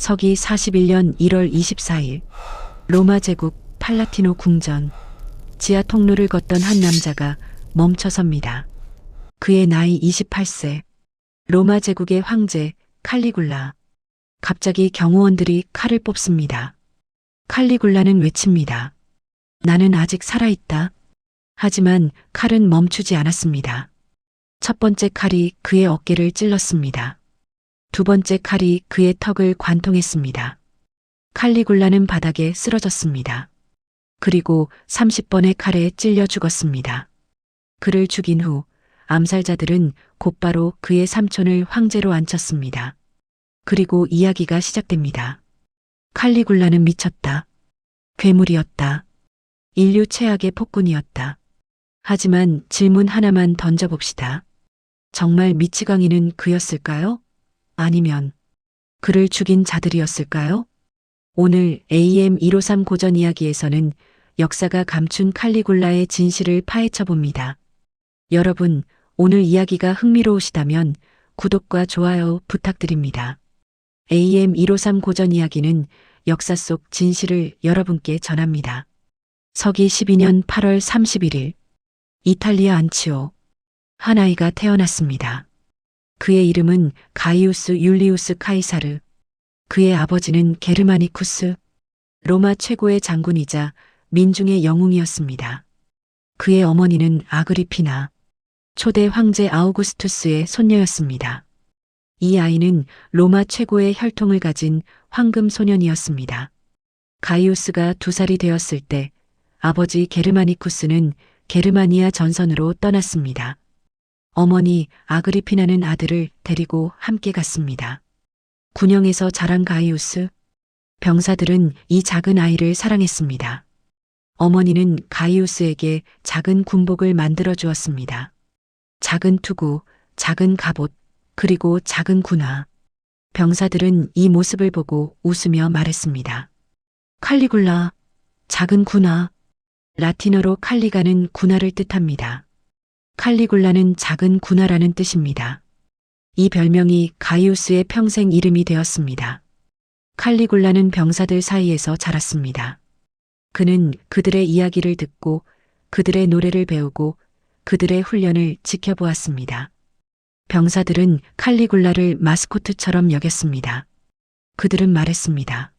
서기 41년 1월 24일 로마 제국 팔라티노 궁전 지하 통로를 걷던 한 남자가 멈춰섭니다. 그의 나이 28세. 로마 제국의 황제 칼리굴라. 갑자기 경호원들이 칼을 뽑습니다. 칼리굴라는 외칩니다. 나는 아직 살아있다. 하지만 칼은 멈추지 않았습니다. 첫 번째 칼이 그의 어깨를 찔렀습니다. 두 번째 칼이 그의 턱을 관통했습니다. 칼리굴라는 바닥에 쓰러졌습니다. 그리고 30번의 칼에 찔려 죽었습니다. 그를 죽인 후 암살자들은 곧바로 그의 삼촌을 황제로 앉혔습니다. 그리고 이야기가 시작됩니다. 칼리굴라는 미쳤다. 괴물이었다. 인류 최악의 폭군이었다. 하지만 질문 하나만 던져봅시다. 정말 미치광이는 그였을까요? 아니면 그를 죽인 자들이었을까요? 오늘 AM153 고전 이야기에서는 역사가 감춘 칼리굴라의 진실을 파헤쳐 봅니다. 여러분, 오늘 이야기가 흥미로우시다면 구독과 좋아요 부탁드립니다. AM153 고전 이야기는 역사 속 진실을 여러분께 전합니다. 서기 12년 8월 31일 이탈리아 안치오 한 아이가 태어났습니다. 그의 이름은 가이우스 율리우스 카이사르. 그의 아버지는 게르마니쿠스, 로마 최고의 장군이자 민중의 영웅이었습니다. 그의 어머니는 아그리피나, 초대 황제 아우구스투스의 손녀였습니다. 이 아이는 로마 최고의 혈통을 가진 황금 소년이었습니다. 가이우스가 2살이 되었을 때 아버지 게르마니쿠스는 게르마니아 전선으로 떠났습니다. 어머니 아그리피나는 아들을 데리고 함께 갔습니다. 군영에서 자란 가이우스, 병사들은 이 작은 아이를 사랑했습니다. 어머니는 가이우스에게 작은 군복을 만들어 주었습니다. 작은 투구, 작은 갑옷, 그리고 작은 군화. 병사들은 이 모습을 보고 웃으며 말했습니다. 칼리굴라, 작은 군화. 라틴어로 칼리가는 군화를 뜻합니다. 칼리굴라는 작은 군화라는 뜻입니다. 이 별명이 가이우스의 평생 이름이 되었습니다. 칼리굴라는 병사들 사이에서 자랐습니다. 그는 그들의 이야기를 듣고 그들의 노래를 배우고 그들의 훈련을 지켜보았습니다. 병사들은 칼리굴라를 마스코트처럼 여겼습니다. 그들은 말했습니다.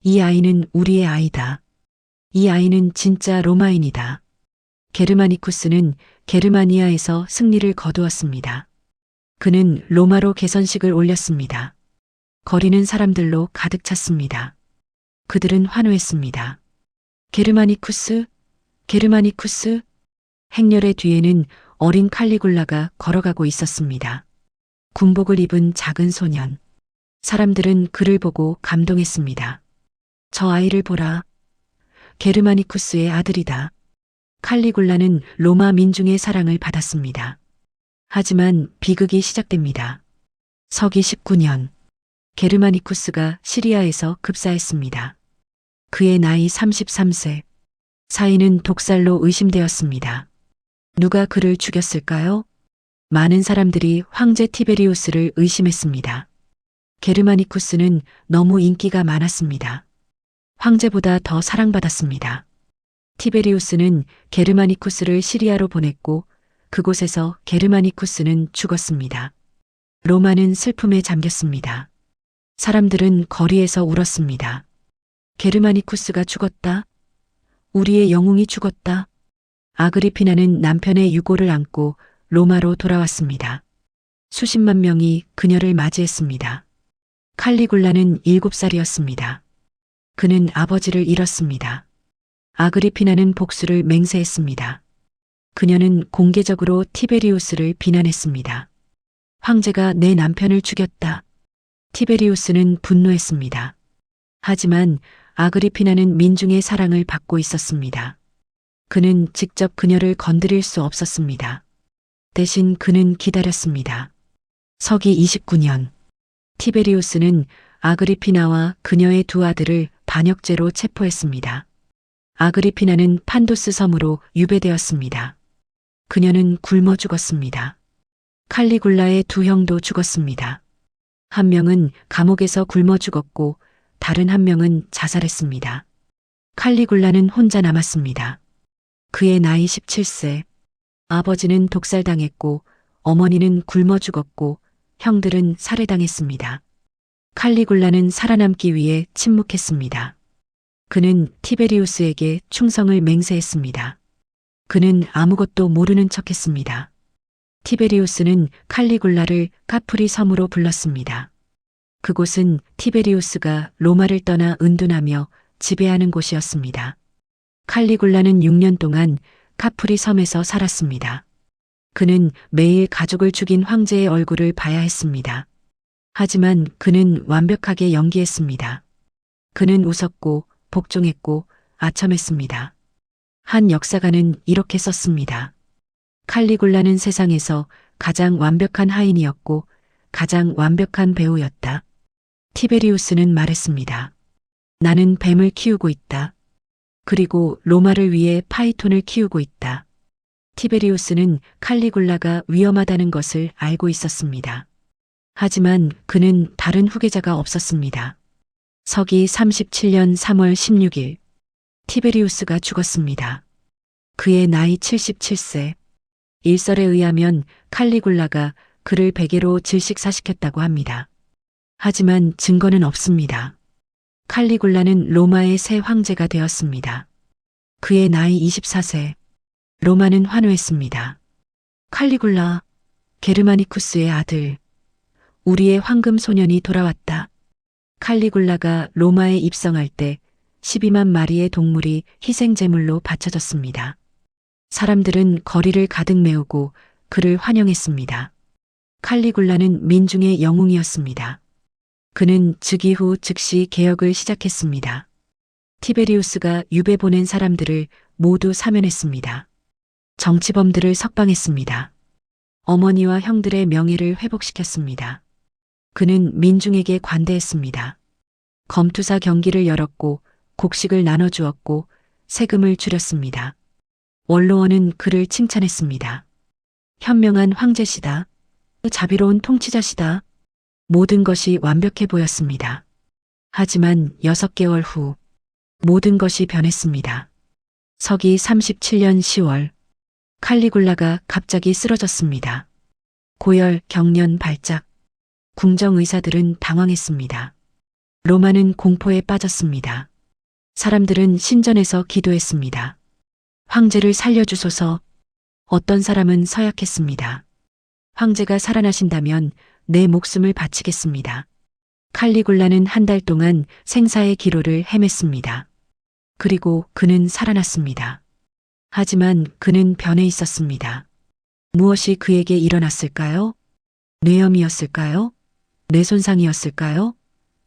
이 아이는 우리의 아이다. 이 아이는 진짜 로마인이다. 게르마니쿠스는 게르마니아에서 승리를 거두었습니다. 그는 로마로 개선식을 올렸습니다. 거리는 사람들로 가득 찼습니다. 그들은 환호했습니다. 게르마니쿠스, 게르마니쿠스. 행렬의 뒤에는 어린 칼리굴라가 걸어가고 있었습니다. 군복을 입은 작은 소년. 사람들은 그를 보고 감동했습니다. 저 아이를 보라. 게르마니쿠스의 아들이다. 칼리굴라는 로마 민중의 사랑을 받았습니다. 하지만 비극이 시작됩니다. 서기 19년 게르마니쿠스가 시리아에서 급사했습니다. 그의 나이 33세. 사인은 독살로 의심되었습니다. 누가 그를 죽였을까요? 많은 사람들이 황제 티베리우스를 의심했습니다. 게르마니쿠스는 너무 인기가 많았습니다. 황제보다 더 사랑받았습니다. 티베리우스는 게르마니쿠스를 시리아로 보냈고 그곳에서 게르마니쿠스는 죽었습니다. 로마는 슬픔에 잠겼습니다. 사람들은 거리에서 울었습니다. 게르마니쿠스가 죽었다. 우리의 영웅이 죽었다. 아그리피나는 남편의 유고를 안고 로마로 돌아왔습니다. 수십만 명이 그녀를 맞이했습니다. 칼리굴라는 7살이었습니다. 그는 아버지를 잃었습니다. 아그리피나는 복수를 맹세했습니다. 그녀는 공개적으로 티베리우스를 비난했습니다. 황제가 내 남편을 죽였다. 티베리우스는 분노했습니다. 하지만 아그리피나는 민중의 사랑을 받고 있었습니다. 그는 직접 그녀를 건드릴 수 없었습니다. 대신 그는 기다렸습니다. 서기 29년 티베리우스는 아그리피나와 그녀의 2 아들을 반역죄로 체포했습니다. 아그리피나는 판도스 섬으로 유배되었습니다. 그녀는 굶어 죽었습니다. 칼리굴라의 2 형도 죽었습니다. 한 명은 감옥에서 굶어 죽었고 다른 한 명은 자살했습니다. 칼리굴라는 혼자 남았습니다. 그의 나이 17세. 아버지는 독살당했고 어머니는 굶어 죽었고 형들은 살해당했습니다. 칼리굴라는 살아남기 위해 침묵했습니다. 그는 티베리우스에게 충성을 맹세했습니다. 그는 아무것도 모르는 척했습니다. 티베리우스는 칼리굴라를 카프리 섬으로 불렀습니다. 그곳은 티베리우스가 로마를 떠나 은둔하며 지배하는 곳이었습니다. 칼리굴라는 6년 동안 카프리 섬에서 살았습니다. 그는 매일 가족을 죽인 황제의 얼굴을 봐야 했습니다. 하지만 그는 완벽하게 연기했습니다. 그는 웃었고 복종했고 아첨했습니다. 한 역사가는 이렇게 썼습니다. 칼리굴라는 세상에서 가장 완벽한 하인이었고 가장 완벽한 배우였다. 티베리우스는 말했습니다. 나는 뱀을 키우고 있다. 그리고 로마를 위해 파이톤을 키우고 있다. 티베리우스는 칼리굴라가 위험하다는 것을 알고 있었습니다. 하지만 그는 다른 후계자가 없었습니다. 서기 37년 3월 16일 티베리우스가 죽었습니다. 그의 나이 77세. 일설에 의하면 칼리굴라가 그를 베개로 질식사시켰다고 합니다. 하지만 증거는 없습니다. 칼리굴라는 로마의 새 황제가 되었습니다. 그의 나이 24세. 로마는 환호했습니다. 칼리굴라, 게르마니쿠스의 아들. 우리의 황금 소년이 돌아왔다. 칼리굴라가 로마에 입성할 때 12만 마리의 동물이 희생제물로 바쳐졌습니다. 사람들은 거리를 가득 메우고 그를 환영했습니다. 칼리굴라는 민중의 영웅이었습니다. 그는 즉위 후 즉시 개혁을 시작했습니다. 티베리우스가 유배 보낸 사람들을 모두 사면했습니다. 정치범들을 석방했습니다. 어머니와 형들의 명예를 회복시켰습니다. 그는 민중에게 관대했습니다. 검투사 경기를 열었고 곡식을 나눠주었고 세금을 줄였습니다. 원로원은 그를 칭찬했습니다. 현명한 황제시다. 자비로운 통치자시다. 모든 것이 완벽해 보였습니다. 하지만 6개월 후 모든 것이 변했습니다. 서기 37년 10월 칼리굴라가 갑자기 쓰러졌습니다. 고열, 경련, 발작. 궁정 의사들은 당황했습니다. 로마는 공포에 빠졌습니다. 사람들은 신전에서 기도했습니다. 황제를 살려주소서. 어떤 사람은 서약했습니다. 황제가 살아나신다면 내 목숨을 바치겠습니다. 칼리굴라는 한 달 동안 생사의 기로를 헤맸습니다. 그리고 그는 살아났습니다. 하지만 그는 변해 있었습니다. 무엇이 그에게 일어났을까요? 뇌염이었을까요? 뇌손상이었을까요?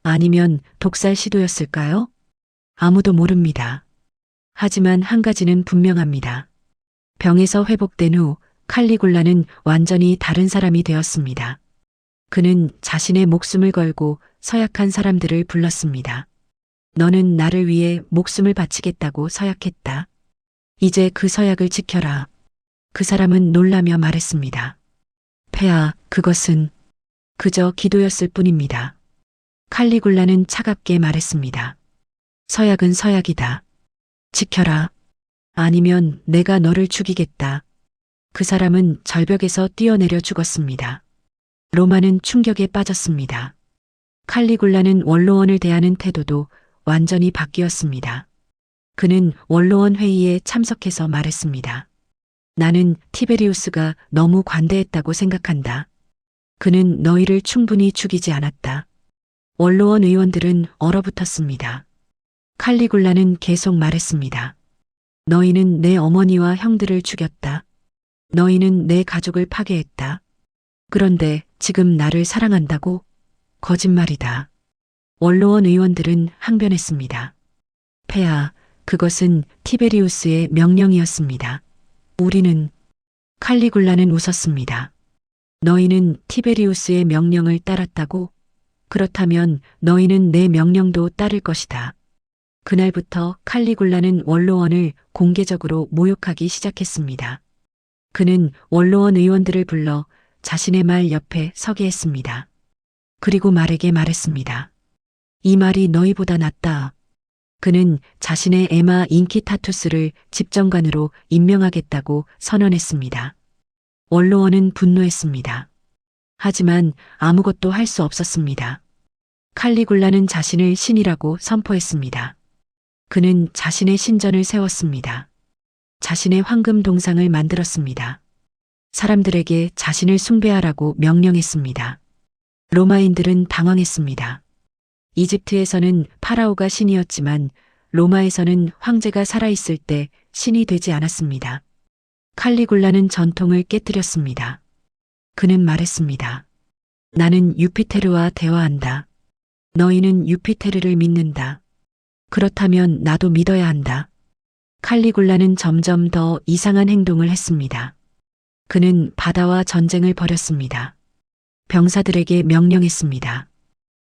아니면 독살 시도였을까요? 아무도 모릅니다. 하지만 한 가지는 분명합니다. 병에서 회복된 후 칼리굴라는 완전히 다른 사람이 되었습니다. 그는 자신의 목숨을 걸고 서약한 사람들을 불렀습니다. 너는 나를 위해 목숨을 바치겠다고 서약했다. 이제 그 서약을 지켜라. 그 사람은 놀라며 말했습니다. 폐하, 그것은 그저 기도였을 뿐입니다. 칼리굴라는 차갑게 말했습니다. 서약은 서약이다. 지켜라. 아니면 내가 너를 죽이겠다. 그 사람은 절벽에서 뛰어내려 죽었습니다. 로마는 충격에 빠졌습니다. 칼리굴라는 원로원을 대하는 태도도 완전히 바뀌었습니다. 그는 원로원 회의에 참석해서 말했습니다. 나는 티베리우스가 너무 관대했다고 생각한다. 그는 너희를 충분히 죽이지 않았다. 원로원 의원들은 얼어붙었습니다. 칼리굴라는 계속 말했습니다. 너희는 내 어머니와 형들을 죽였다. 너희는 내 가족을 파괴했다. 그런데 지금 나를 사랑한다고? 거짓말이다. 원로원 의원들은 항변했습니다. 폐하, 그것은 티베리우스의 명령이었습니다. 우리는 칼리굴라는 웃었습니다. 너희는 티베리우스의 명령을 따랐다고? 그렇다면 너희는 내 명령도 따를 것이다. 그날부터 칼리굴라는 원로원을 공개적으로 모욕하기 시작했습니다. 그는 원로원 의원들을 불러 자신의 말 옆에 서게 했습니다. 그리고 말에게 말했습니다. 이 말이 너희보다 낫다. 그는 자신의 에마 인키타투스를 집정관으로 임명하겠다고 선언했습니다. 원로원은 분노했습니다. 하지만 아무것도 할 수 없었습니다. 칼리굴라는 자신을 신이라고 선포했습니다. 그는 자신의 신전을 세웠습니다. 자신의 황금 동상을 만들었습니다. 사람들에게 자신을 숭배하라고 명령했습니다. 로마인들은 당황했습니다. 이집트에서는 파라오가 신이었지만 로마에서는 황제가 살아있을 때 신이 되지 않았습니다. 칼리굴라는 전통을 깨뜨렸습니다. 그는 말했습니다. 나는 유피테르와 대화한다. 너희는 유피테르를 믿는다. 그렇다면 나도 믿어야 한다. 칼리굴라는 점점 더 이상한 행동을 했습니다. 그는 바다와 전쟁을 벌였습니다. 병사들에게 명령했습니다.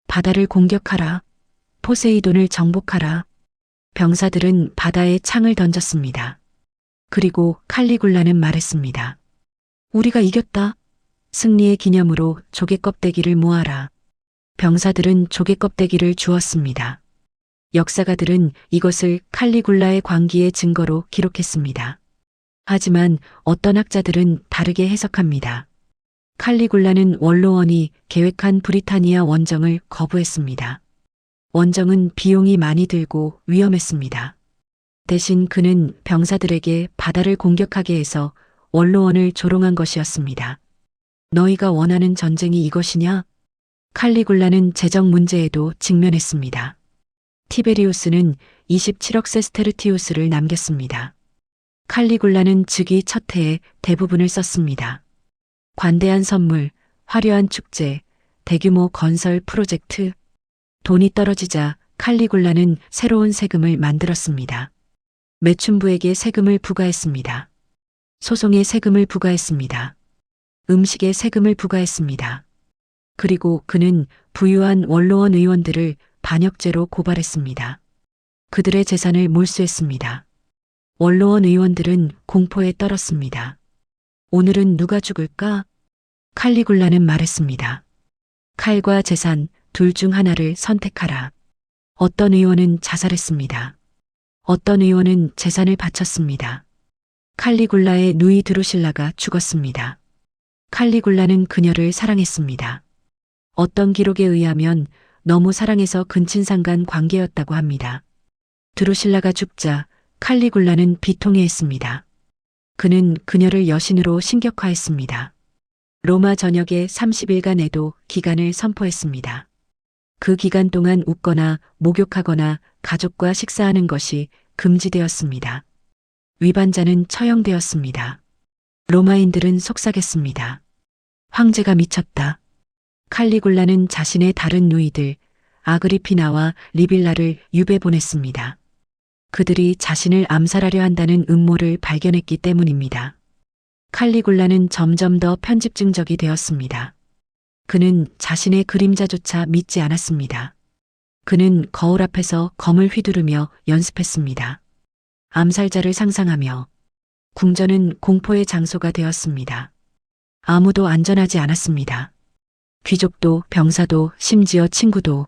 바다를 공격하라. 포세이돈을 정복하라. 병사들은 바다에 창을 던졌습니다. 그리고 칼리굴라는 말했습니다. 우리가 이겼다. 승리의 기념으로 조개 껍데기를 모아라. 병사들은 조개 껍데기를 주었습니다. 역사가들은 이것을 칼리굴라의 광기의 증거로 기록했습니다. 하지만 어떤 학자들은 다르게 해석합니다. 칼리굴라는 원로원이 계획한 브리타니아 원정을 거부했습니다. 원정은 비용이 많이 들고 위험했습니다. 대신 그는 병사들에게 바다를 공격하게 해서 원로원을 조롱한 것이었습니다. 너희가 원하는 전쟁이 이것이냐? 칼리굴라는 재정 문제에도 직면했습니다. 티베리우스는 27억 세스테르티우스를 남겼습니다. 칼리굴라는 즉위 첫 해에 대부분을 썼습니다. 관대한 선물, 화려한 축제, 대규모 건설 프로젝트. 돈이 떨어지자 칼리굴라는 새로운 세금을 만들었습니다. 매춘부에게 세금을 부과했습니다. 소송에 세금을 부과했습니다. 음식에 세금을 부과했습니다. 그리고 그는 부유한 원로원 의원들을 반역죄로 고발했습니다. 그들의 재산을 몰수했습니다. 원로원 의원들은 공포에 떨었습니다. 오늘은 누가 죽을까? 칼리굴라는 말했습니다. 칼과 재산 둘 중 하나를 선택하라. 어떤 의원은 자살했습니다. 어떤 의원은 재산을 바쳤습니다. 칼리굴라의 누이 드루실라가 죽었습니다. 칼리굴라는 그녀를 사랑했습니다. 어떤 기록에 의하면 너무 사랑해서 근친상간 관계였다고 합니다. 드루실라가 죽자 칼리굴라는 비통해했습니다. 그는 그녀를 여신으로 신격화했습니다. 로마 전역에 30일간에도 기간을 선포했습니다. 그 기간 동안 웃거나 목욕하거나 가족과 식사하는 것이 금지되었습니다. 위반자는 처형되었습니다. 로마인들은 속삭였습니다. 황제가 미쳤다. 칼리굴라는 자신의 다른 누이들 아그리피나와 리빌라를 유배 보냈습니다. 그들이 자신을 암살하려 한다는 음모를 발견했기 때문입니다. 칼리굴라는 점점 더 편집증적이 되었습니다. 그는 자신의 그림자조차 믿지 않았습니다. 그는 거울 앞에서 검을 휘두르며 연습했습니다. 암살자를 상상하며 궁전은 공포의 장소가 되었습니다. 아무도 안전하지 않았습니다. 귀족도 병사도 심지어 친구도.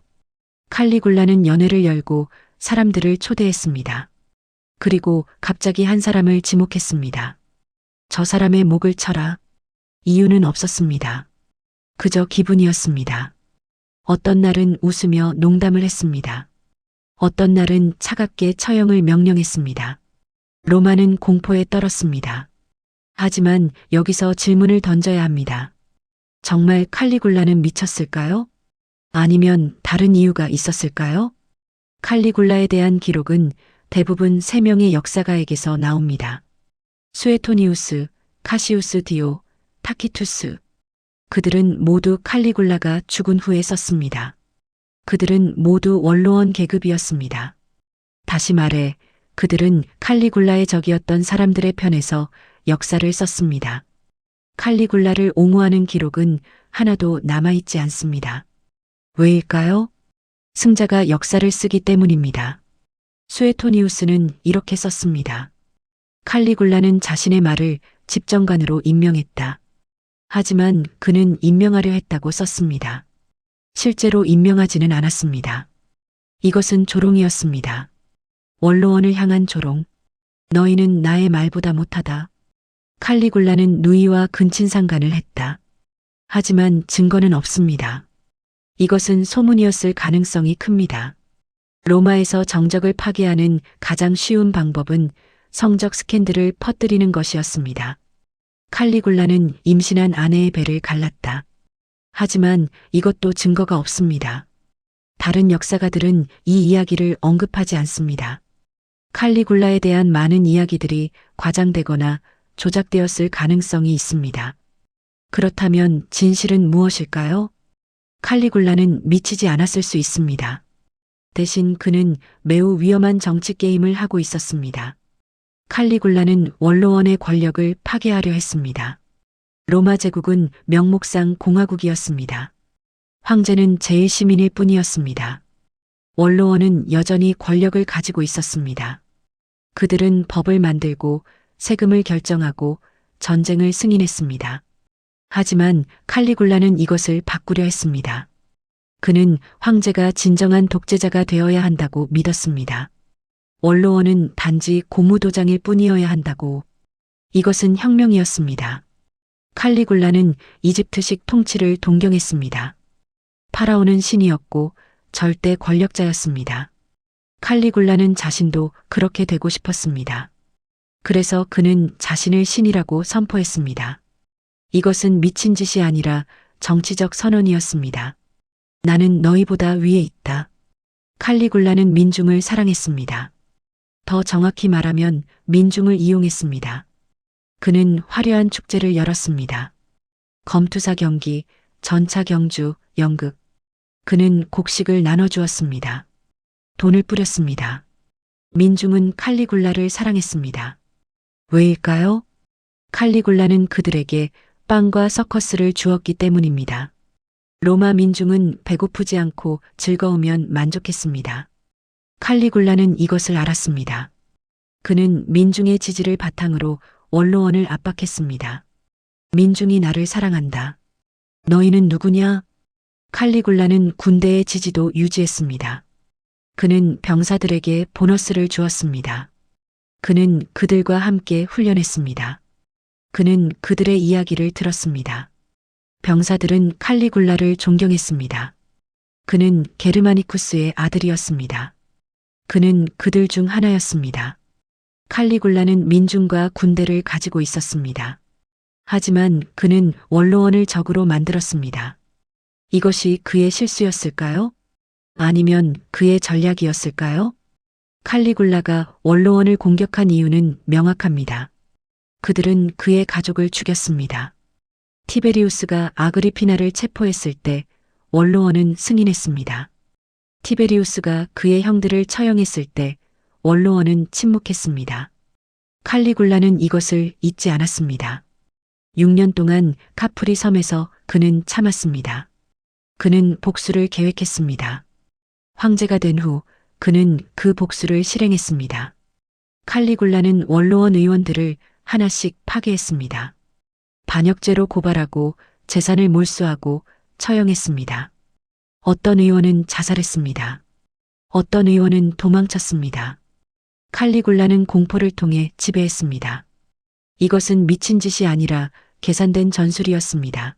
칼리굴라는 연회를 열고 사람들을 초대했습니다. 그리고 갑자기 한 사람을 지목했습니다. 저 사람의 목을 쳐라. 이유는 없었습니다. 그저 기분이었습니다. 어떤 날은 웃으며 농담을 했습니다. 어떤 날은 차갑게 처형을 명령했습니다. 로마는 공포에 떨었습니다. 하지만 여기서 질문을 던져야 합니다. 정말 칼리굴라는 미쳤을까요? 아니면 다른 이유가 있었을까요? 칼리굴라에 대한 기록은 대부분 3명의 역사가에게서 나옵니다. 수에토니우스, 카시우스 디오, 타키투스. 그들은 모두 칼리굴라가 죽은 후에 썼습니다. 그들은 모두 원로원 계급이었습니다. 다시 말해 그들은 칼리굴라의 적이었던 사람들의 편에서 역사를 썼습니다. 칼리굴라를 옹호하는 기록은 하나도 남아있지 않습니다. 왜일까요? 승자가 역사를 쓰기 때문입니다. 수에토니우스는 이렇게 썼습니다. 칼리굴라는 자신의 말을 집정관으로 임명했다. 하지만 그는 임명하려 했다고 썼습니다. 실제로 임명하지는 않았습니다. 이것은 조롱이었습니다. 원로원을 향한 조롱. 너희는 나의 말보다 못하다. 칼리굴라는 누이와 근친상간을 했다. 하지만 증거는 없습니다. 이것은 소문이었을 가능성이 큽니다. 로마에서 정적을 파괴하는 가장 쉬운 방법은 성적 스캔들을 퍼뜨리는 것이었습니다. 칼리굴라는 임신한 아내의 배를 갈랐다. 하지만 이것도 증거가 없습니다. 다른 역사가들은 이 이야기를 언급하지 않습니다. 칼리굴라에 대한 많은 이야기들이 과장되거나 조작되었을 가능성이 있습니다. 그렇다면 진실은 무엇일까요? 칼리굴라는 미치지 않았을 수 있습니다. 대신 그는 매우 위험한 정치 게임을 하고 있었습니다. 칼리굴라는 원로원의 권력을 파괴하려 했습니다. 로마 제국은 명목상 공화국이었습니다. 황제는 제일 시민일 뿐이었습니다. 원로원은 여전히 권력을 가지고 있었습니다. 그들은 법을 만들고 세금을 결정하고 전쟁을 승인했습니다. 하지만 칼리굴라는 이것을 바꾸려 했습니다. 그는 황제가 진정한 독재자가 되어야 한다고 믿었습니다. 원로원은 단지 고무도장일 뿐이어야 한다고. 이것은 혁명이었습니다. 칼리굴라는 이집트식 통치를 동경했습니다. 파라오는 신이었고 절대 권력자였습니다. 칼리굴라는 자신도 그렇게 되고 싶었습니다. 그래서 그는 자신을 신이라고 선포했습니다. 이것은 미친 짓이 아니라 정치적 선언이었습니다. 나는 너희보다 위에 있다. 칼리굴라는 민중을 사랑했습니다. 더 정확히 말하면 민중을 이용했습니다. 그는 화려한 축제를 열었습니다. 검투사 경기, 전차 경주, 연극. 그는 곡식을 나눠주었습니다. 돈을 뿌렸습니다. 민중은 칼리굴라를 사랑했습니다. 왜일까요? 칼리굴라는 그들에게 빵과 서커스를 주었기 때문입니다. 로마 민중은 배고프지 않고 즐거우면 만족했습니다. 칼리굴라는 이것을 알았습니다. 그는 민중의 지지를 바탕으로 원로원을 압박했습니다. 민중이 나를 사랑한다. 너희는 누구냐? 칼리굴라는 군대의 지지도 유지했습니다. 그는 병사들에게 보너스를 주었습니다. 그는 그들과 함께 훈련했습니다. 그는 그들의 이야기를 들었습니다. 병사들은 칼리굴라를 존경했습니다. 그는 게르마니쿠스의 아들이었습니다. 그는 그들 중 하나였습니다. 칼리굴라는 민중과 군대를 가지고 있었습니다. 하지만 그는 원로원을 적으로 만들었습니다. 이것이 그의 실수였을까요? 아니면 그의 전략이었을까요? 칼리굴라가 원로원을 공격한 이유는 명확합니다. 그들은 그의 가족을 죽였습니다. 티베리우스가 아그리피나를 체포했을 때 원로원은 승인했습니다. 티베리우스가 그의 형들을 처형했을 때 원로원은 침묵했습니다. 칼리굴라는 이것을 잊지 않았습니다. 6년 동안 카프리 섬에서 그는 참았습니다. 그는 복수를 계획했습니다. 황제가 된 후 그는 그 복수를 실행했습니다. 칼리굴라는 원로원 의원들을 하나씩 파괴했습니다. 반역죄로 고발하고 재산을 몰수하고 처형했습니다. 어떤 의원은 자살했습니다. 어떤 의원은 도망쳤습니다. 칼리굴라는 공포를 통해 지배했습니다. 이것은 미친 짓이 아니라 계산된 전술이었습니다.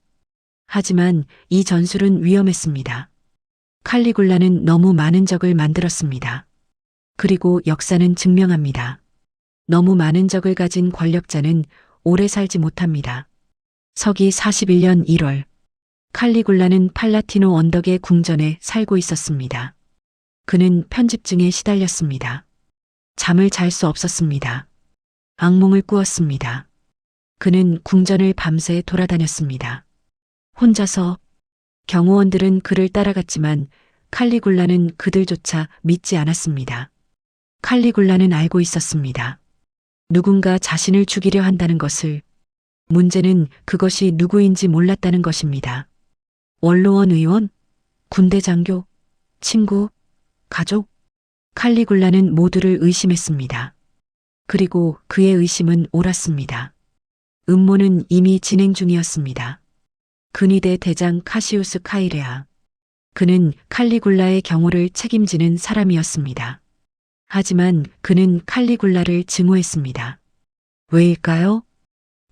하지만 이 전술은 위험했습니다. 칼리굴라는 너무 많은 적을 만들었습니다. 그리고 역사는 증명합니다. 너무 많은 적을 가진 권력자는 오래 살지 못합니다. 서기 41년 1월 칼리굴라는 팔라티노 언덕의 궁전에 살고 있었습니다. 그는 편집증에 시달렸습니다. 잠을 잘 수 없었습니다. 악몽을 꾸었습니다. 그는 궁전을 밤새 돌아다녔습니다. 혼자서. 경호원들은 그를 따라갔지만 칼리굴라는 그들조차 믿지 않았습니다. 칼리굴라는 알고 있었습니다. 누군가 자신을 죽이려 한다는 것을. 문제는 그것이 누구인지 몰랐다는 것입니다. 원로원 의원? 군대 장교? 친구? 가족? 칼리굴라는 모두를 의심했습니다. 그리고 그의 의심은 옳았습니다. 음모는 이미 진행 중이었습니다. 근위대 대장 카시우스 카이레아. 그는 칼리굴라의 경호를 책임지는 사람이었습니다. 하지만 그는 칼리굴라를 증오했습니다. 왜일까요?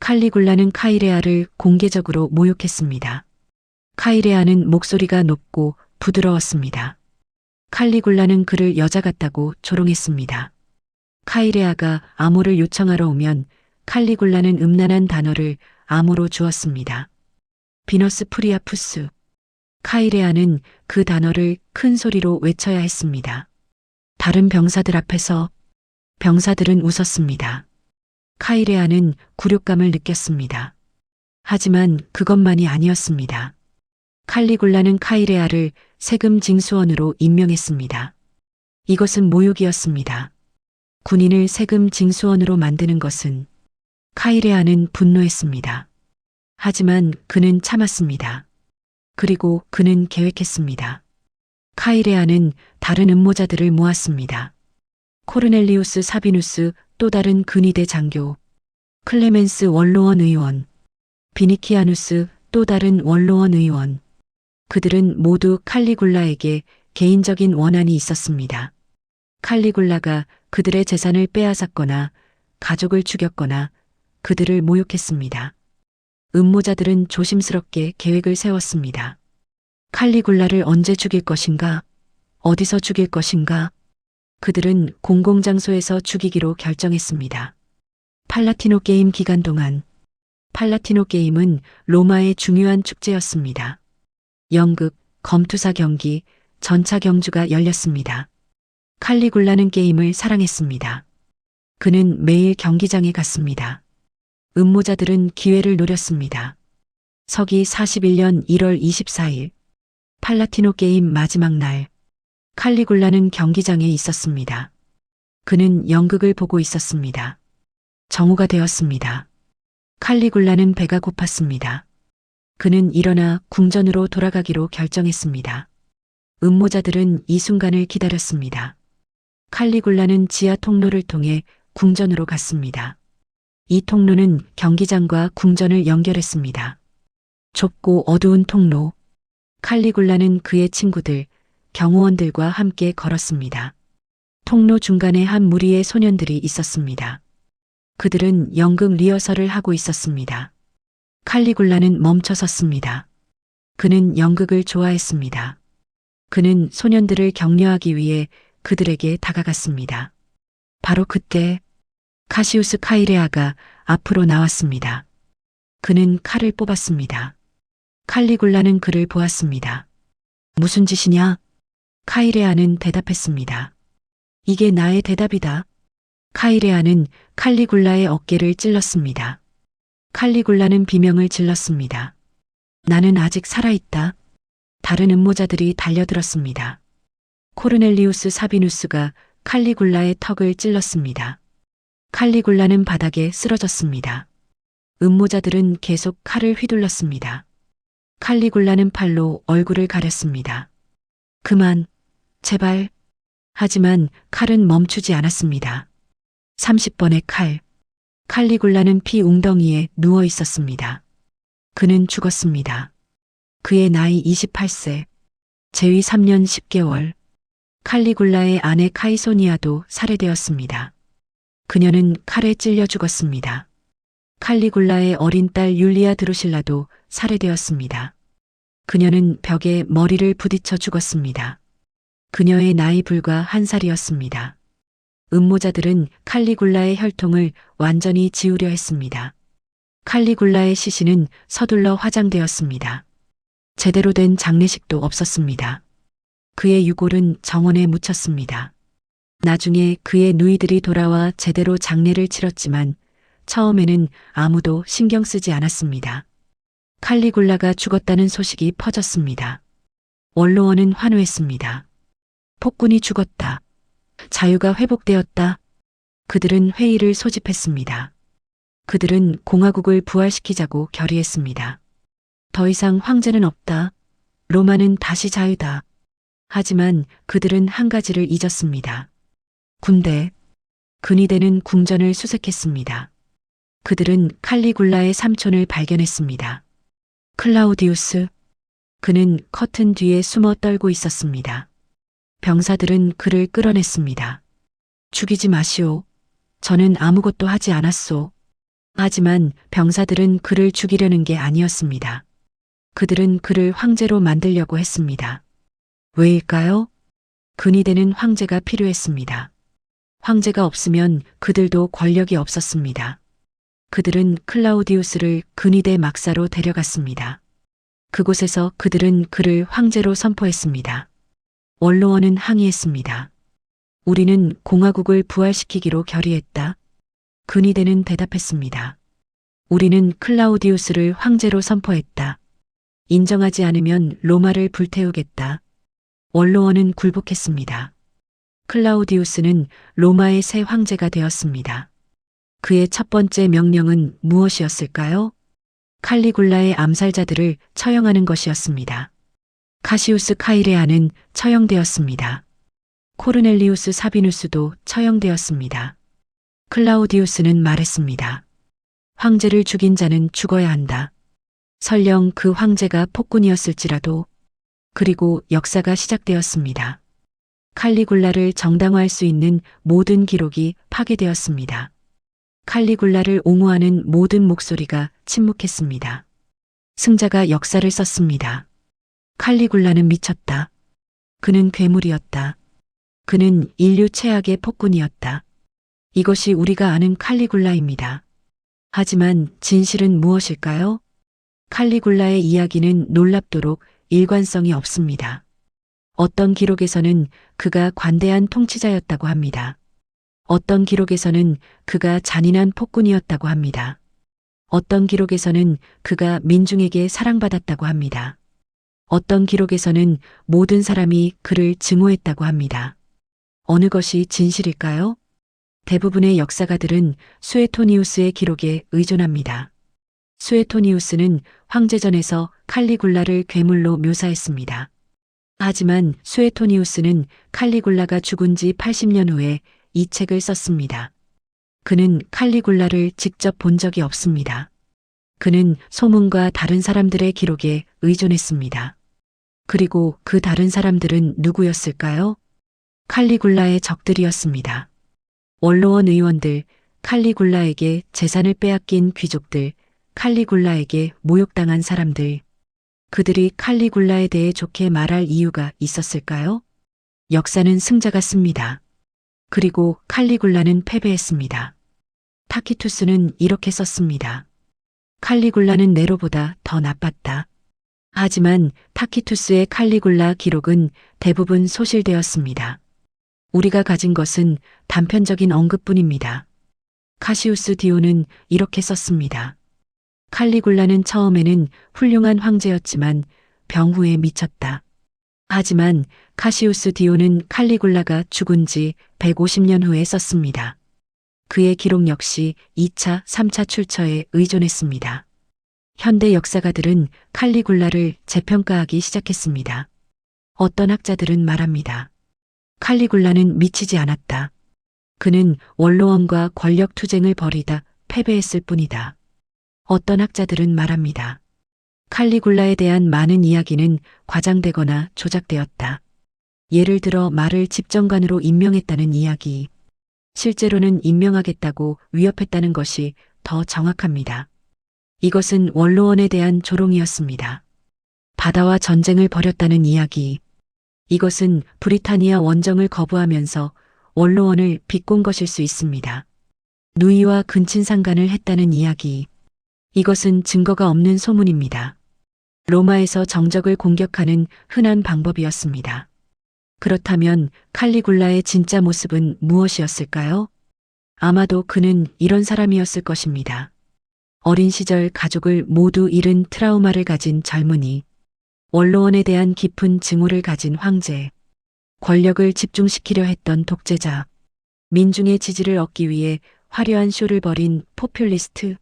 칼리굴라는 카이레아를 공개적으로 모욕했습니다. 카이레아는 목소리가 높고 부드러웠습니다. 칼리굴라는 그를 여자 같다고 조롱했습니다. 카이레아가 암호를 요청하러 오면 칼리굴라는 음란한 단어를 암호로 주었습니다. 비너스 프리아푸스. 카이레아는 그 단어를 큰 소리로 외쳐야 했습니다. 다른 병사들 앞에서 병사들은 웃었습니다. 카이레아는 굴욕감을 느꼈습니다. 하지만 그것만이 아니었습니다. 칼리굴라는 카이레아를 세금 징수원으로 임명했습니다. 이것은 모욕이었습니다. 군인을 세금 징수원으로 만드는 것은 카이레아는 분노했습니다. 하지만 그는 참았습니다. 그리고 그는 계획했습니다. 카이레아는 다른 음모자들을 모았습니다. 코르넬리우스 사비누스, 또 다른 근위대 장교, 클레멘스 원로원 의원, 비니키아누스, 또 다른 원로원 의원. 그들은 모두 칼리굴라에게 개인적인 원한이 있었습니다. 칼리굴라가 그들의 재산을 빼앗았거나 가족을 죽였거나 그들을 모욕했습니다. 음모자들은 조심스럽게 계획을 세웠습니다. 칼리굴라를 언제 죽일 것인가? 어디서 죽일 것인가? 그들은 공공장소에서 죽이기로 결정했습니다. 팔라티노 게임 기간 동안 팔라티노 게임은 로마의 중요한 축제였습니다. 연극, 검투사 경기, 전차 경주가 열렸습니다. 칼리굴라는 게임을 사랑했습니다. 그는 매일 경기장에 갔습니다. 음모자들은 기회를 노렸습니다. 서기 41년 1월 24일 팔라티노 게임 마지막 날 칼리굴라는 경기장에 있었습니다. 그는 연극을 보고 있었습니다. 정오가 되었습니다. 칼리굴라는 배가 고팠습니다. 그는 일어나 궁전으로 돌아가기로 결정했습니다. 음모자들은 이 순간을 기다렸습니다. 칼리굴라는 지하 통로를 통해 궁전으로 갔습니다. 이 통로는 경기장과 궁전을 연결했습니다. 좁고 어두운 통로. 칼리굴라는 그의 친구들, 경호원들과 함께 걸었습니다. 통로 중간에 한 무리의 소년들이 있었습니다. 그들은 연극 리허설을 하고 있었습니다. 칼리굴라는 멈춰 섰습니다. 그는 연극을 좋아했습니다. 그는 소년들을 격려하기 위해 그들에게 다가갔습니다. 바로 그때 카시우스 카이레아가 앞으로 나왔습니다. 그는 칼을 뽑았습니다. 칼리굴라는 그를 보았습니다. 무슨 짓이냐? 카이레아는 대답했습니다. 이게 나의 대답이다. 카이레아는 칼리굴라의 어깨를 찔렀습니다. 칼리굴라는 비명을 질렀습니다. 나는 아직 살아있다. 다른 음모자들이 달려들었습니다. 코르넬리우스 사비누스가 칼리굴라의 턱을 찔렀습니다. 칼리굴라는 바닥에 쓰러졌습니다. 음모자들은 계속 칼을 휘둘렀습니다. 칼리굴라는 팔로 얼굴을 가렸습니다. 그만, 제발. 하지만 칼은 멈추지 않았습니다. 30번의 칼. 칼리굴라는 피 웅덩이에 누워 있었습니다. 그는 죽었습니다. 그의 나이 28세, 재위 3년 10개월. 칼리굴라의 아내 카이소니아도 살해되었습니다. 그녀는 칼에 찔려 죽었습니다. 칼리굴라의 어린 딸 율리아 드루실라도 살해되었습니다. 그녀는 벽에 머리를 부딪혀 죽었습니다. 그녀의 나이 불과 1살이었습니다. 음모자들은 칼리굴라의 혈통을 완전히 지우려 했습니다. 칼리굴라의 시신은 서둘러 화장되었습니다. 제대로 된 장례식도 없었습니다. 그의 유골은 정원에 묻혔습니다. 나중에 그의 누이들이 돌아와 제대로 장례를 치렀지만 처음에는 아무도 신경 쓰지 않았습니다. 칼리굴라가 죽었다는 소식이 퍼졌습니다. 원로원은 환호했습니다. 폭군이 죽었다. 자유가 회복되었다. 그들은 회의를 소집했습니다. 그들은 공화국을 부활시키자고 결의했습니다. 더 이상 황제는 없다. 로마는 다시 자유다. 하지만 그들은 한 가지를 잊었습니다. 군대. 근위대는 궁전을 수색했습니다. 그들은 칼리굴라의 삼촌을 발견했습니다. 클라우디우스. 그는 커튼 뒤에 숨어 떨고 있었습니다. 병사들은 그를 끌어냈습니다. 죽이지 마시오. 저는 아무것도 하지 않았소. 하지만 병사들은 그를 죽이려는 게 아니었습니다. 그들은 그를 황제로 만들려고 했습니다. 왜일까요? 근위 되는 황제가 필요했습니다. 황제가 없으면 그들도 권력이 없었습니다. 그들은 클라우디우스를 근위대 막사로 데려갔습니다. 그곳에서 그들은 그를 황제로 선포했습니다. 원로원은 항의했습니다. 우리는 공화국을 부활시키기로 결의했다. 근위대는 대답했습니다. 우리는 클라우디우스를 황제로 선포했다. 인정하지 않으면 로마를 불태우겠다. 원로원은 굴복했습니다. 클라우디우스는 로마의 새 황제가 되었습니다. 그의 첫 번째 명령은 무엇이었을까요? 칼리굴라의 암살자들을 처형하는 것이었습니다. 카시우스 카이레아는 처형되었습니다. 코르넬리우스 사비누스도 처형되었습니다. 클라우디우스는 말했습니다. 황제를 죽인 자는 죽어야 한다. 설령 그 황제가 폭군이었을지라도. 그리고 역사가 시작되었습니다. 칼리굴라를 정당화할 수 있는 모든 기록이 파괴되었습니다. 칼리굴라를 옹호하는 모든 목소리가 침묵했습니다. 승자가 역사를 썼습니다. 칼리굴라는 미쳤다. 그는 괴물이었다. 그는 인류 최악의 폭군이었다. 이것이 우리가 아는 칼리굴라입니다. 하지만 진실은 무엇일까요? 칼리굴라의 이야기는 놀랍도록 일관성이 없습니다. 어떤 기록에서는 그가 관대한 통치자였다고 합니다. 어떤 기록에서는 그가 잔인한 폭군이었다고 합니다. 어떤 기록에서는 그가 민중에게 사랑받았다고 합니다. 어떤 기록에서는 모든 사람이 그를 증오했다고 합니다. 어느 것이 진실일까요? 대부분의 역사가들은 수에토니우스의 기록에 의존합니다. 수에토니우스는 황제전에서 칼리굴라를 괴물로 묘사했습니다. 하지만 수에토니우스는 칼리굴라가 죽은 지 80년 후에 이 책을 썼습니다. 그는 칼리굴라를 직접 본 적이 없습니다. 그는 소문과 다른 사람들의 기록에 의존했습니다. 그리고 그 다른 사람들은 누구였을까요? 칼리굴라의 적들이었습니다. 원로원 의원들, 칼리굴라에게 재산을 빼앗긴 귀족들, 칼리굴라에게 모욕당한 사람들. 그들이 칼리굴라에 대해 좋게 말할 이유가 있었을까요? 역사는 승자가 씁니다. 그리고 칼리굴라는 패배했습니다. 타키투스는 이렇게 썼습니다. 칼리굴라는 네로보다 더 나빴다. 하지만 타키투스의 칼리굴라 기록은 대부분 소실되었습니다. 우리가 가진 것은 단편적인 언급뿐입니다. 카시우스 디오는 이렇게 썼습니다. 칼리굴라는 처음에는 훌륭한 황제였지만 병 후에 미쳤다. 하지만 카시우스 디오는 칼리굴라가 죽은 지 150년 후에 썼습니다. 그의 기록 역시 2차, 3차 출처에 의존했습니다. 현대 역사가들은 칼리굴라를 재평가하기 시작했습니다. 어떤 학자들은 말합니다. 칼리굴라는 미치지 않았다. 그는 원로원과 권력 투쟁을 벌이다 패배했을 뿐이다. 어떤 학자들은 말합니다. 칼리굴라에 대한 많은 이야기는 과장되거나 조작되었다. 예를 들어 말을 집정관으로 임명했다는 이야기. 실제로는 임명하겠다고 위협했다는 것이 더 정확합니다. 이것은 원로원에 대한 조롱이었습니다. 바다와 전쟁을 벌였다는 이야기. 이것은 브리타니아 원정을 거부하면서 원로원을 비꼰 것일 수 있습니다. 누이와 근친상간을 했다는 이야기. 이것은 증거가 없는 소문입니다. 로마에서 정적을 공격하는 흔한 방법이었습니다. 그렇다면 칼리굴라의 진짜 모습은 무엇이었을까요? 아마도 그는 이런 사람이었을 것입니다. 어린 시절 가족을 모두 잃은 트라우마를 가진 젊은이, 원로원에 대한 깊은 증오를 가진 황제, 권력을 집중시키려 했던 독재자, 민중의 지지를 얻기 위해 화려한 쇼를 벌인 포퓰리스트.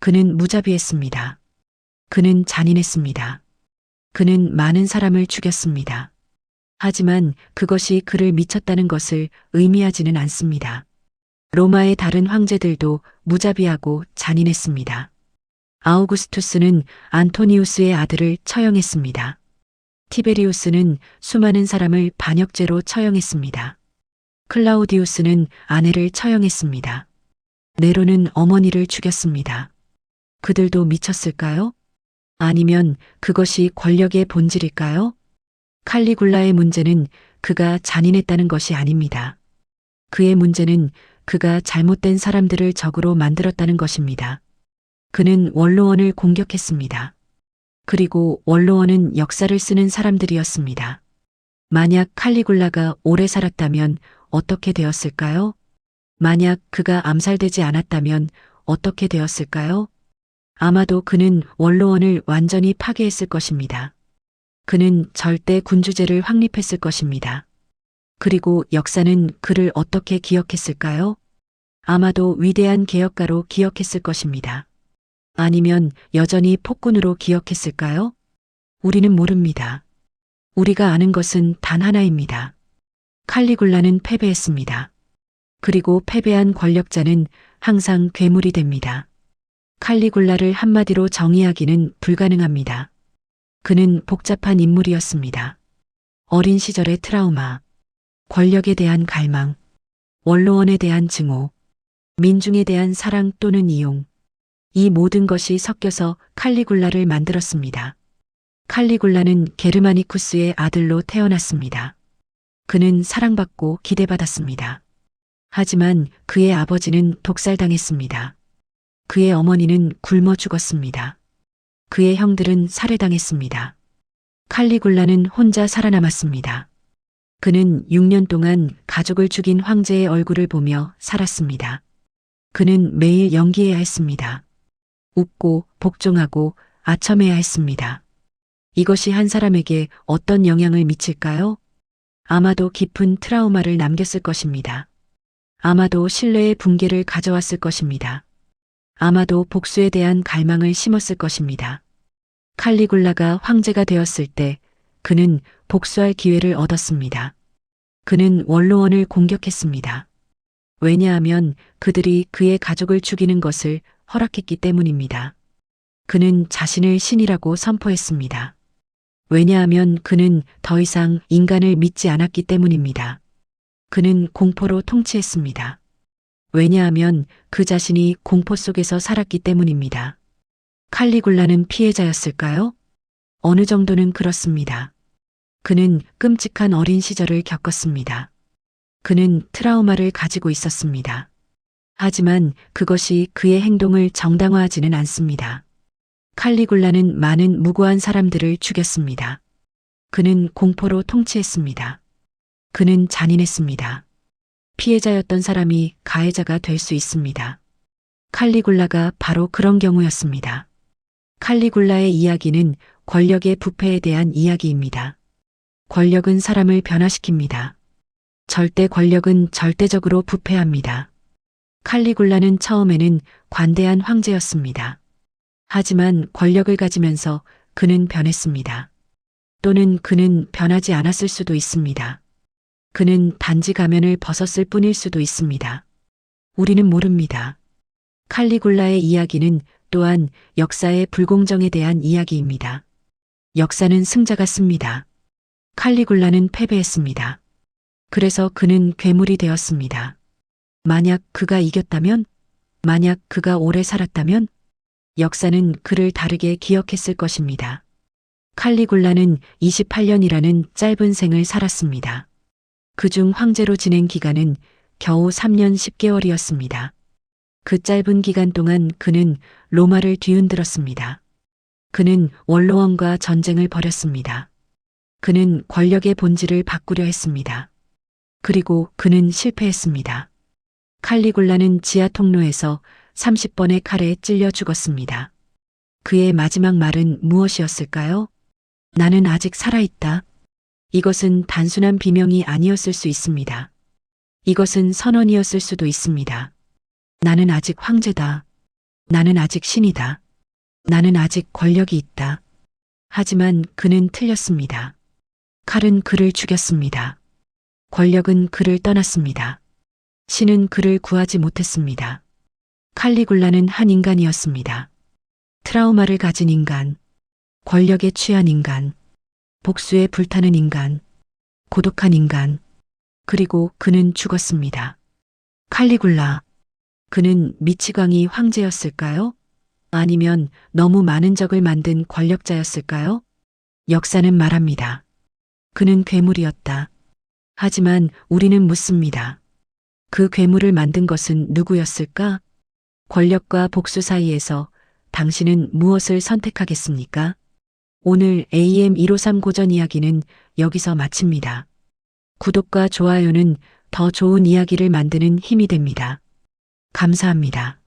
그는 무자비했습니다. 그는 잔인했습니다. 그는 많은 사람을 죽였습니다. 하지만 그것이 그를 미쳤다는 것을 의미하지는 않습니다. 로마의 다른 황제들도 무자비하고 잔인했습니다. 아우구스투스는 안토니우스의 아들을 처형했습니다. 티베리우스는 수많은 사람을 반역죄로 처형했습니다. 클라우디우스는 아내를 처형했습니다. 네로는 어머니를 죽였습니다. 그들도 미쳤을까요? 아니면 그것이 권력의 본질일까요? 칼리굴라의 문제는 그가 잔인했다는 것이 아닙니다. 그의 문제는 그가 잘못된 사람들을 적으로 만들었다는 것입니다. 그는 원로원을 공격했습니다. 그리고 원로원은 역사를 쓰는 사람들이었습니다. 만약 칼리굴라가 오래 살았다면 어떻게 되었을까요? 만약 그가 암살되지 않았다면 어떻게 되었을까요? 아마도 그는 원로원을 완전히 파괴했을 것입니다. 그는 절대 군주제를 확립했을 것입니다. 그리고 역사는 그를 어떻게 기억했을까요? 아마도 위대한 개혁가로 기억했을 것입니다. 아니면 여전히 폭군으로 기억했을까요? 우리는 모릅니다. 우리가 아는 것은 단 하나입니다. 칼리굴라는 패배했습니다. 그리고 패배한 권력자는 항상 괴물이 됩니다. 칼리굴라를 한마디로 정의하기는 불가능합니다. 그는 복잡한 인물이었습니다. 어린 시절의 트라우마, 권력에 대한 갈망, 원로원에 대한 증오, 민중에 대한 사랑 또는 이용, 이 모든 것이 섞여서 칼리굴라를 만들었습니다. 칼리굴라는 게르마니쿠스의 아들로 태어났습니다. 그는 사랑받고 기대받았습니다. 하지만 그의 아버지는 독살당했습니다. 그의 어머니는 굶어 죽었습니다. 그의 형들은 살해당했습니다. 칼리굴라는 혼자 살아남았습니다. 그는 6년 동안 가족을 죽인 황제의 얼굴을 보며 살았습니다. 그는 매일 연기해야 했습니다. 웃고 복종하고 아첨해야 했습니다. 이것이 한 사람에게 어떤 영향을 미칠까요? 아마도 깊은 트라우마를 남겼을 것입니다. 아마도 신뢰의 붕괴를 가져왔을 것입니다. 아마도 복수에 대한 갈망을 심었을 것입니다. 칼리굴라가 황제가 되었을 때 그는 복수할 기회를 얻었습니다. 그는 원로원을 공격했습니다. 왜냐하면 그들이 그의 가족을 죽이는 것을 허락했기 때문입니다. 그는 자신을 신이라고 선포했습니다. 왜냐하면 그는 더 이상 인간을 믿지 않았기 때문입니다. 그는 공포로 통치했습니다. 왜냐하면 그 자신이 공포 속에서 살았기 때문입니다. 칼리굴라는 피해자였을까요? 어느 정도는 그렇습니다. 그는 끔찍한 어린 시절을 겪었습니다. 그는 트라우마를 가지고 있었습니다. 하지만 그것이 그의 행동을 정당화하지는 않습니다. 칼리굴라는 많은 무고한 사람들을 죽였습니다. 그는 공포로 통치했습니다. 그는 잔인했습니다. 피해자였던 사람이 가해자가 될 수 있습니다. 칼리굴라가 바로 그런 경우였습니다. 칼리굴라의 이야기는 권력의 부패에 대한 이야기입니다. 권력은 사람을 변화시킵니다. 절대 권력은 절대적으로 부패합니다. 칼리굴라는 처음에는 관대한 황제였습니다. 하지만 권력을 가지면서 그는 변했습니다. 또는 그는 변하지 않았을 수도 있습니다. 그는 단지 가면을 벗었을 뿐일 수도 있습니다. 우리는 모릅니다. 칼리굴라의 이야기는 또한 역사의 불공정에 대한 이야기입니다. 역사는 승자가 씁니다. 칼리굴라는 패배했습니다. 그래서 그는 괴물이 되었습니다. 만약 그가 이겼다면? 만약 그가 오래 살았다면? 역사는 그를 다르게 기억했을 것입니다. 칼리굴라는 28년이라는 짧은 생을 살았습니다. 그중 황제로 지낸 기간은 겨우 3년 10개월이었습니다. 그 짧은 기간 동안 그는 로마를 뒤흔들었습니다. 그는 원로원과 전쟁을 벌였습니다. 그는 권력의 본질을 바꾸려 했습니다. 그리고 그는 실패했습니다. 칼리굴라는 지하 통로에서 30번의 칼에 찔려 죽었습니다. 그의 마지막 말은 무엇이었을까요? 나는 아직 살아있다. 이것은 단순한 비명이 아니었을 수 있습니다. 이것은 선언이었을 수도 있습니다. 나는 아직 황제다. 나는 아직 신이다. 나는 아직 권력이 있다. 하지만 그는 틀렸습니다. 칼은 그를 죽였습니다. 권력은 그를 떠났습니다. 신은 그를 구하지 못했습니다. 칼리굴라는 한 인간이었습니다. 트라우마를 가진 인간, 권력에 취한 인간, 복수에 불타는 인간, 고독한 인간, 그리고 그는 죽었습니다. 칼리굴라, 그는 미치광이 황제였을까요? 아니면 너무 많은 적을 만든 권력자였을까요? 역사는 말합니다. 그는 괴물이었다. 하지만 우리는 묻습니다. 그 괴물을 만든 것은 누구였을까? 권력과 복수 사이에서 당신은 무엇을 선택하겠습니까? 오늘 AM153 고전 이야기는 여기서 마칩니다. 구독과 좋아요는 더 좋은 이야기를 만드는 힘이 됩니다. 감사합니다.